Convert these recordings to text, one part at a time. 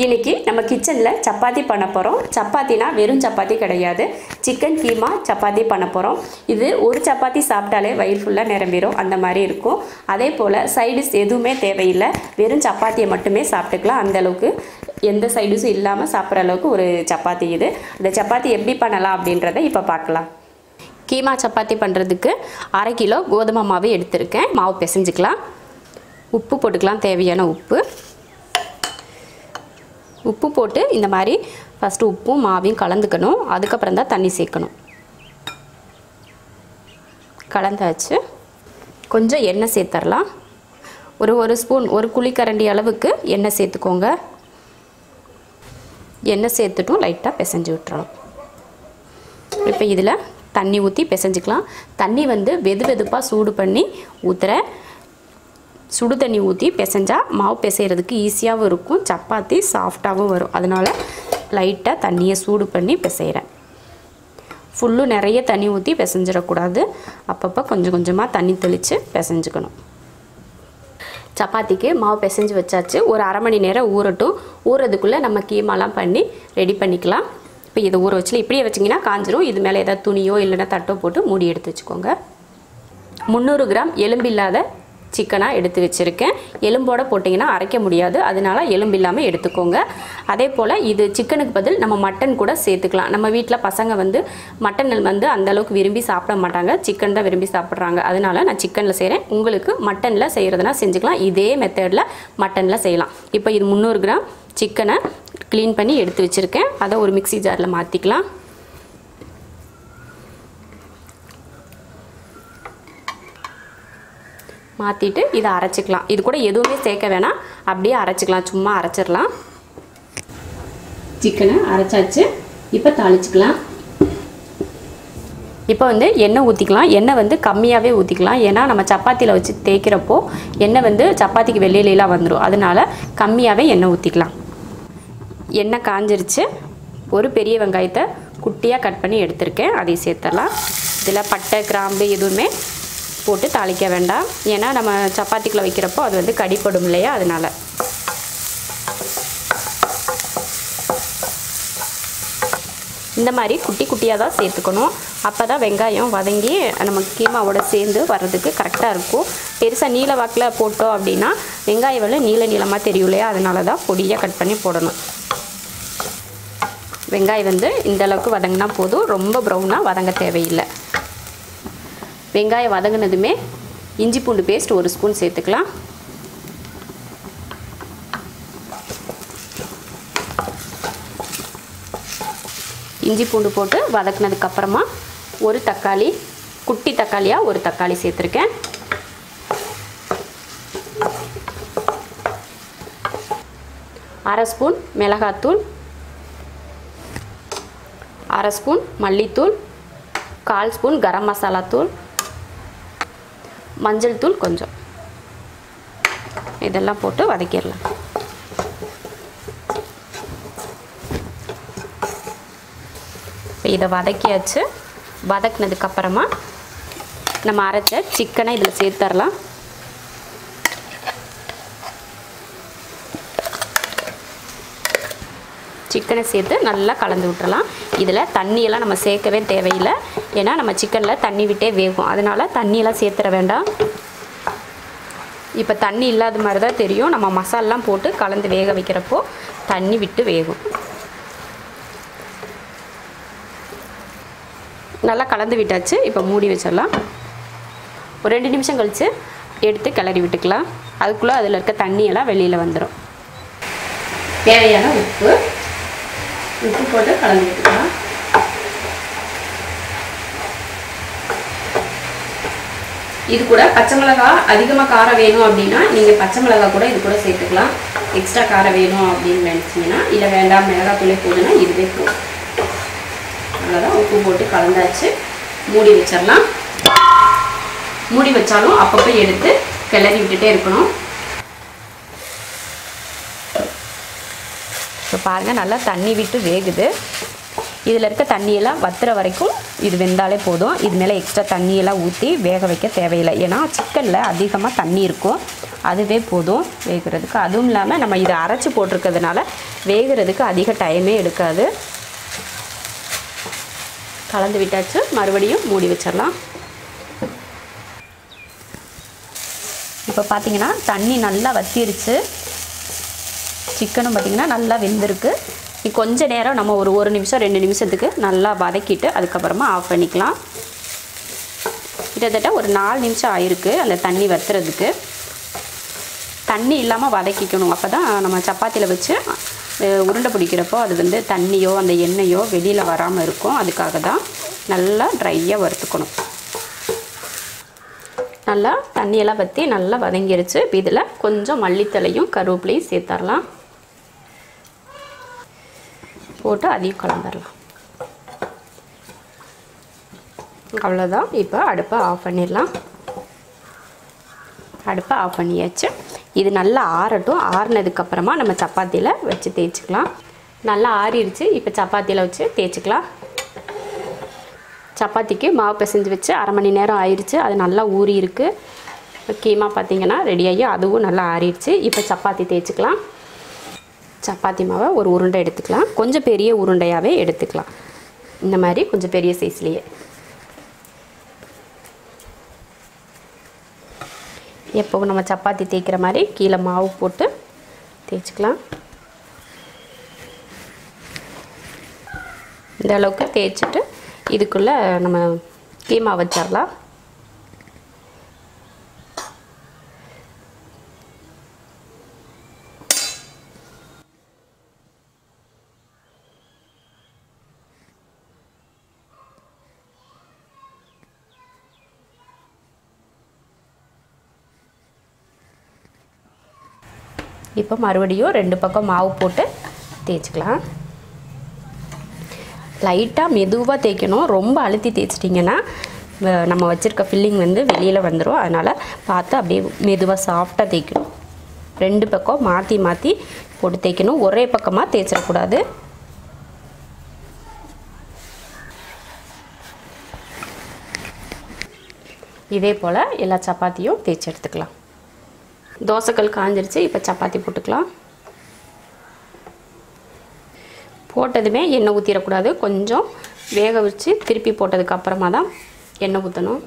இன்னைக்கு நம்ம கிச்சனில் சப்பாத்தி பண்ண போகிறோம். சப்பாத்தினா வெறும் சப்பாத்தி கிடையாது, சிக்கன் கீமா சப்பாத்தி பண்ண போகிறோம். இது ஒரு சப்பாத்தி சாப்பிட்டாலே வயிறு ஃபுல்லாக நிரம்பிடும், அந்த மாதிரி இருக்கும். அதே போல் சைடிஷ் எதுவுமே தேவையில்லை, வெறும் சப்பாத்தியை மட்டுமே சாப்பிட்டுக்கலாம். அந்தளவுக்கு எந்த சைடிஷும் இல்லாமல் சாப்பிட்ற அளவுக்கு ஒரு சப்பாத்தி இது. அந்த சப்பாத்தி எப்படி பண்ணலாம் அப்படின்றத இப்போ பார்க்கலாம். கீமா சப்பாத்தி பண்ணுறதுக்கு 1/2 கிலோ கோதுமை மாவு எடுத்திருக்கேன். மாவு பிசைஞ்சிக்கலாம். உப்பு போட்டுக்கலாம், தேவையான உப்பு போட்டு இந்த மாதிரி ஃபஸ்ட்டு உப்பும் மாவையும் கலந்துக்கணும். அதுக்கப்புறம் தான் தண்ணி சேர்க்கணும். கலந்தாச்சு. கொஞ்சம் எண்ணெய் சேர்த்துடலாம். ஒரு ஸ்பூன், ஒரு குழிக்கரண்டி அளவுக்கு எண்ணெய் சேர்த்துக்கோங்க. எண்ணெய் சேர்த்துட்டும் லைட்டாக பிசைஞ்சு விட்டுறலாம். இப்போ இதில் தண்ணி ஊற்றி பிசைஞ்சிக்கலாம். தண்ணி வெது வெதுப்பாக சூடு பண்ணி ஊற்றுறேன். சுடு தண்ணி ஊற்றி பிசைஞ்சால் மாவு பிசைகிறதுக்கு ஈஸியாகவும் இருக்கும், சப்பாத்தி சாஃப்டாகவும் வரும். அதனால் லைட்டாக தண்ணியை சூடு பண்ணி பிசைகிறேன். ஃபுல்லும் நிறைய தண்ணி ஊற்றி பிசைஞ்சிடக்கூடாது, அப்பப்போ கொஞ்சம் கொஞ்சமாக தண்ணி தெளித்து பிசைஞ்சுக்கணும். சப்பாத்திக்கு மாவு பிசைஞ்சு வச்சாச்சு. ஒரு 1/2 மணி நேரம் ஊறட்டும். ஊறதுக்குள்ளே நம்ம கீமாலாம் பண்ணி ரெடி பண்ணிக்கலாம். இப்போ இதை ஊற வச்சுல இப்படியே வச்சிங்கன்னா காஞ்சிரும். இது மேலே ஏதாவது துணியோ இல்லைன்னா தட்டோ போட்டு மூடி எடுத்து வச்சுக்கோங்க. 300 கிராம் எலும்பில்லாத சிக்கனாக எடுத்து வச்சுருக்கேன். எலும்போட போட்டிங்கன்னா அரைக்க முடியாது, அதனால எலும்பு இல்லாமல் எடுத்துக்கோங்க. அதே போல் இது சிக்கனுக்கு பதில் நம்ம மட்டன் கூட சேர்த்துக்கலாம். நம்ம வீட்டில் பசங்க மட்டன் அந்தளவுக்கு விரும்பி சாப்பிட மாட்டாங்க, சிக்கன் தான் விரும்பி சாப்பிட்றாங்க. அதனால நான் சிக்கனில் செய்கிறேன். உங்களுக்கு மட்டனில் செய்கிறதுனா செஞ்சுக்கலாம். இதே மெத்தடில் மட்டனில் செய்யலாம். இப்போ இது 300 கிராம் சிக்கனை க்ளீன் பண்ணி எடுத்து வச்சுருக்கேன். அதை ஒரு மிக்ஸி ஜாரில் மாற்றிக்கலாம். மாற்றிட்டு இதை அரைச்சிக்கலாம். இது கூட எதுவுமே சேர்க்க வேணாம், அப்படியே அரைச்சிக்கலாம். சும்மா அரைச்சிடலாம். சிக்கனை அரைச்சாச்சு. இப்போ தாளிச்சிக்கலாம். இப்போ எண்ணெய் ஊற்றிக்கலாம். எண்ணெய் கம்மியாகவே ஊற்றிக்கலாம். ஏன்னா நம்ம சப்பாத்தியில் வச்சு தேய்க்கிறப்போ எண்ணெய் சப்பாத்திக்கு வெளியிலாம் வந்துடும். அதனால் கம்மியாகவே எண்ணெய் ஊற்றிக்கலாம். எண்ணெய் காஞ்சிருச்சு. ஒரு பெரிய வெங்காயத்தை குட்டியாக கட் பண்ணி எடுத்திருக்கேன், அதையும் சேர்த்துடலாம். இதில் பட்டை கிராம்பு எதுவுமே போட்டு தாளிக்க வேண்டாம், ஏன்னா நம்ம சப்பாத்திக்குள்ள வைக்கிறப்போ அது கடிப்படும் இல்லையா, அதனால். இந்த மாதிரி குட்டி குட்டியாக தான் சேர்த்துக்கணும். அப்போ தான் வெங்காயம் வதங்கி நம்ம கீமாவோட சேர்ந்து வர்றதுக்கு கரெக்டாக இருக்கும். பெருசாக நீல வாக்கில் போட்டோம் அப்படின்னா வெங்காயம் நீளமாக தெரியும் இல்லையா, அதனால தான் பொடியாக கட் பண்ணி போடணும். வெங்காயம் இந்த அளவுக்கு வதங்கினா போதும், ரொம்ப ப்ரௌனாக வதங்க தேவையில்லை. வெங்காயம் வதங்கினதுமே இஞ்சி பூண்டு பேஸ்ட் 1 ஸ்பூன் சேர்த்துக்கலாம். இஞ்சி பூண்டு போட்டு வதக்கினதுக்கப்புறமா ஒரு தக்காளி, குட்டி தக்காளியாக ஒரு தக்காளி சேர்த்துருக்கேன். அரை ஸ்பூன் மிளகாத்தூள், 1/2 ஸ்பூன் மல்லித்தூள், 1/4 ஸ்பூன் கரம் மசாலா தூள், மஞ்சள் தூள் கொஞ்சம், இதெல்லாம் போட்டு வதக்கிடலாம். இதை வதக்கியாச்சு. வதக்கினதுக்கப்புறமா நம்ம அரைச்ச சிக்கனை இதில் சேர்த்துடலாம். சிக்கனை சேர்த்து நல்லா கலந்து விட்டுறலாம். இதில் தண்ணியெல்லாம் நம்ம சேர்க்கவே தேவையில்லை, ஏன்னா நம்ம சிக்கனில் தண்ணி விட்டே வேகும். அதனால் தண்ணியெல்லாம் சேர்த்துற வேண்டாம். இப்போ தண்ணி இல்லாத மாதிரி தான் தெரியும். நம்ம மசாலாம் போட்டு கலந்து வேக வைக்கிறப்போ தண்ணி விட்டு வேகும். நல்லா கலந்து விட்டாச்சு. இப்போ மூடி வச்சிடலாம். ஒரு 2 நிமிஷம் கழித்து எடுத்து கிளறி விட்டுக்கலாம். அதுக்குள்ளே அதில் இருக்க தண்ணியெல்லாம் வெளியில் வந்துடும். தேவையான உப்பு போட்டு கலந்து விட்டுக்கலாம். இது கூட பச்சை மிளகாய் அதிகமாக காரம் வேணும் அப்படின்னா நீங்கள் பச்சை மிளகாய் கூட இது கூட சேர்த்துக்கலாம். எக்ஸ்ட்ரா காரம் வேணும் அப்படின்னு நினச்சிங்கன்னா, இல்லை வேண்டாம் மிளகாய் தூளே போதுன்னா இதுவே போதும். அவ்வளோதான். உப்பு போட்டு கலந்தாச்சு. மூடி வச்சிடலாம். மூடி வச்சாலும் அப்பப்போ எடுத்து கிளறி விட்டுட்டே இருக்கணும். இப்போ பாருங்கள், நல்லா தண்ணி விட்டு வேகுது. இதில் இருக்க தண்ணியெல்லாம் வத்துற வரைக்கும் இது வெந்தாலே போதும். இது மேலே எக்ஸ்ட்ரா தண்ணியெல்லாம் ஊற்றி வேக வைக்க தேவையில்லை, ஏன்னா சிக்கனில் அதிகமாக தண்ணி இருக்கும். அதுவே போதும் வேகிறதுக்கு. அதுவும் இல்லாமல் நம்ம இதை அரைச்சி போட்டிருக்கிறதுனால வேகிறதுக்கு அதிக டைமே எடுக்காது. கலந்து விட்டாச்சு, மறுபடியும் மூடி வச்சிடலாம். இப்போ பார்த்திங்கன்னா தண்ணி நல்லா வத்திருச்சு. சிக்கனும் பார்த்திங்கன்னா நல்லா வெந்திருக்கு. கொஞ்ச நேரம் நம்ம ஒரு நிமிஷம் 2 நிமிஷத்துக்கு நல்லா வதக்கிட்டு அதுக்கப்புறமா ஆஃப் பண்ணிக்கலாம். கிட்டத்தட்ட ஒரு 4 நிமிஷம் ஆயிருக்கு அந்த தண்ணி வத்துறதுக்கு. தண்ணி இல்லாமல் வதக்கிக்கணும். அப்போ தான் நம்ம சப்பாத்தியில் வச்சு உருண்டை பிடிக்கிறப்போ அது வந்து தண்ணியோ அந்த எண்ணெயோ வெளியில் வராமல் இருக்கும். அதுக்காக தான் நல்லா ட்ரையாக வறுத்துக்கணும். நல்லா தண்ணியெல்லாம் வற்றி நல்லா வதங்கிருச்சு. இப்போ இதில் கொஞ்சம் மல்லித்தலையும் கருவேப்பிலையும் சேர்த்துடலாம். போட்டு அதையும் கலந்துடலாம். அவ்வளோதான். இப்போ அடுப்பை ஆஃப் பண்ணிடலாம். அடுப்பை ஆஃப் பண்ணியாச்சு. இது நல்லா ஆறட்டும். ஆறினதுக்கப்புறமா நம்ம சப்பாத்தியில் வச்சு தேய்ச்சிக்கலாம். நல்லா ஆறிடுச்சு. இப்போ சப்பாத்தியில் வச்சு தேய்ச்சிக்கலாம். சப்பாத்திக்கு மாவு பிசைஞ்சு வச்சு 1/2 மணி நேரம் ஆயிடுச்சு. அது நல்லா ஊறி இருக்குது. கீமா பார்த்திங்கன்னா ரெடியாகி அதுவும் நல்லா ஆறிடுச்சு. இப்போ சப்பாத்தி தேய்ச்சிக்கலாம். சப்பாத்தி மாவை ஒரு உருண்டை எடுத்துக்கலாம். கொஞ்சம் பெரிய உருண்டையாகவே எடுத்துக்கலாம். இந்த மாதிரி கொஞ்சம் பெரிய சைஸ்லேயே. எப்போவும் நம்ம சப்பாத்தி தேய்க்கிற மாதிரி கீழே மாவு போட்டு தேய்ச்சிக்கலாம். இந்த அளவுக்கு தேய்ச்சிட்டு இதுக்குள்ளே நம்ம கீமா வச்சிடலாம். இப்போ மறுபடியும் 2 பக்கம் மாவு போட்டு தேய்ச்சிக்கலாம். லைட்டாக மெதுவாக தேய்க்கணும். ரொம்ப அழுத்தி தேய்ச்சிட்டிங்கன்னா நம்ம வச்சுருக்க ஃபில்லிங் வந்து வெளியில் வந்துடும். அதனால் பார்த்து அப்படியே மெதுவாக சாஃப்டாக தேய்க்கணும். 2 பக்கம் மாற்றி மாற்றி போட்டு தேய்க்கணும். ஒரே பக்கமாக தேய்ச்சிடக்கூடாது. இதே போல் எல்லா சப்பாத்தியும் தேய்ச்சி எடுத்துக்கலாம். தோசைக்கல் காஞ்சிருச்சு. இப்போ சப்பாத்தி போட்டுக்கலாம். போட்டதுமே எண்ணெய் ஊற்றிடக்கூடாது. கொஞ்சம் வேக வச்சு திருப்பி போட்டதுக்கப்புறமா தான் எண்ணெய் ஊற்றணும்.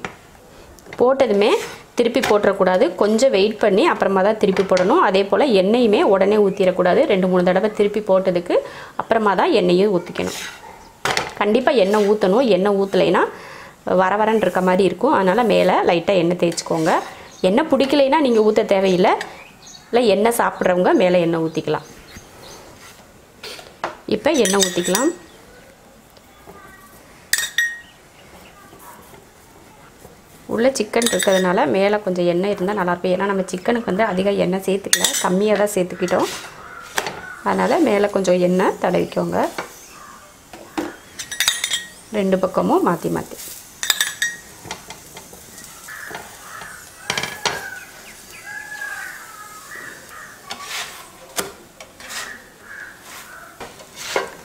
போட்டதுமே திருப்பி போட்டுறக்கூடாது. கொஞ்சம் வெயிட் பண்ணி அப்புறமா தான் திருப்பி போடணும். அதே போல் எண்ணெயுமே உடனே ஊற்றிடக்கூடாது. 2-3 தடவை திருப்பி போட்டதுக்கு அப்புறமா தான் எண்ணெயும் ஊற்றிக்கணும். கண்டிப்பாக எண்ணெய் ஊற்றணும். எண்ணெய் ஊற்றலைன்னா வரன்னு இருக்க மாதிரி இருக்கும். அதனால் மேலே லைட்டாக எண்ணெய் தேய்ச்சிக்கோங்க. எண்ணெய் பிடிக்கலைன்னா நீங்கள் ஊற்ற தேவையில்லை. இல்லை எண்ணெய் சாப்பிட்றவங்க மேலே எண்ணெய் ஊற்றிக்கலாம். இப்போ எண்ணெய் ஊற்றிக்கலாம். உள்ளே சிக்கன் இருக்கிறதுனால மேலே கொஞ்சம் எண்ணெய் இருந்தால் நல்லாயிருக்கும். ஏன்னா நம்ம சிக்கனுக்கு வந்து அதிக எண்ணெய் சேர்த்துக்கல, கம்மியாக தான் சேர்த்துக்கிட்டோம். அதனால் மேலே கொஞ்சம் எண்ணெய் தடவிக்கோங்க. 2 பக்கமும் மாற்றி மாற்றி.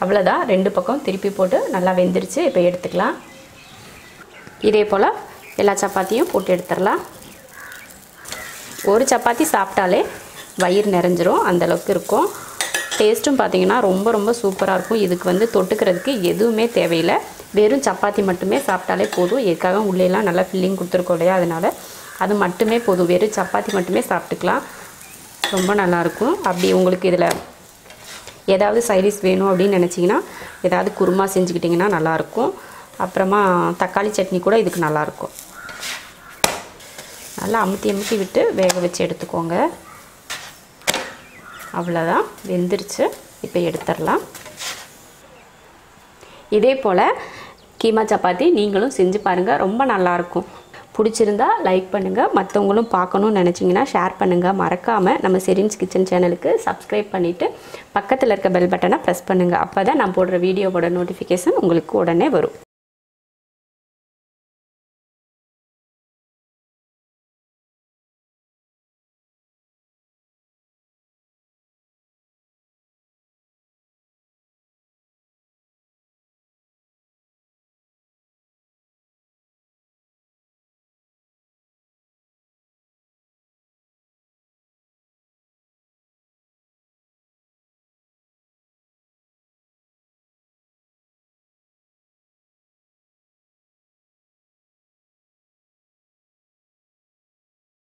அவ்வளோதான். 2 பக்கம் திருப்பி போட்டு நல்லா வெந்துருச்சு. இப்போ எடுத்துக்கலாம். இதே போல் எல்லா சப்பாத்தியும் போட்டு எடுத்துடலாம். ஒரு சப்பாத்தி சாப்பிட்டாலே வயிறு நிறைஞ்சிரும். அந்தளவுக்கு இருக்கும். டேஸ்ட்டும் பார்த்திங்கன்னா ரொம்ப சூப்பராக இருக்கும். இதுக்கு வந்து தொட்டுக்கிறதுக்கு எதுவுமே தேவையில்லை. வெறும் சப்பாத்தி மட்டுமே சாப்பிட்டாலே போதும். எதுக்காக உள்ளேலாம் நல்லா ஃபில்லிங் கொடுத்துருக்கோம் இல்லையா, அதனால் அது மட்டுமே போதும். வெறும் சப்பாத்தி மட்டுமே சாப்பிட்டுக்கலாம். ரொம்ப நல்லாயிருக்கும். அப்படி உங்களுக்கு இதில் ஏதாவது சைடிஷ் வேணும் அப்படின்னு நினச்சிங்கன்னா ஏதாவது குருமா செஞ்சுக்கிட்டிங்கன்னா நல்லாயிருக்கும். அப்புறமா தக்காளி சட்னி கூட இதுக்கு நல்லாயிருக்கும். நல்லா அமுத்தி விட்டு வேக வச்சு எடுத்துக்கோங்க. அவ்வளோதான், வெந்துருச்சு. இப்போ எடுத்துடலாம். இதே போல் கீமா சப்பாத்தி நீங்களும் செஞ்சு பாருங்கள். ரொம்ப நல்லாயிருக்கும். பிடிச்சிருந்தா லைக் பண்ணுங்கள். மற்றவங்களும் பார்க்கணுன்னு நினச்சிங்கன்னா ஷேர் பண்ணுங்கள். மறக்காமல் நம்ம ஷெரின்ஸ் கிச்சன் சேனலுக்கு சப்ஸ்கிரைப் பண்ணிவிட்டு பக்கத்தில் இருக்க பெல் பட்டனை ப்ரெஸ் பண்ணுங்கள். அப்போ தான் நான் போடுற வீடியோவோட நோட்டிஃபிகேஷன் உங்களுக்கு உடனே வரும்.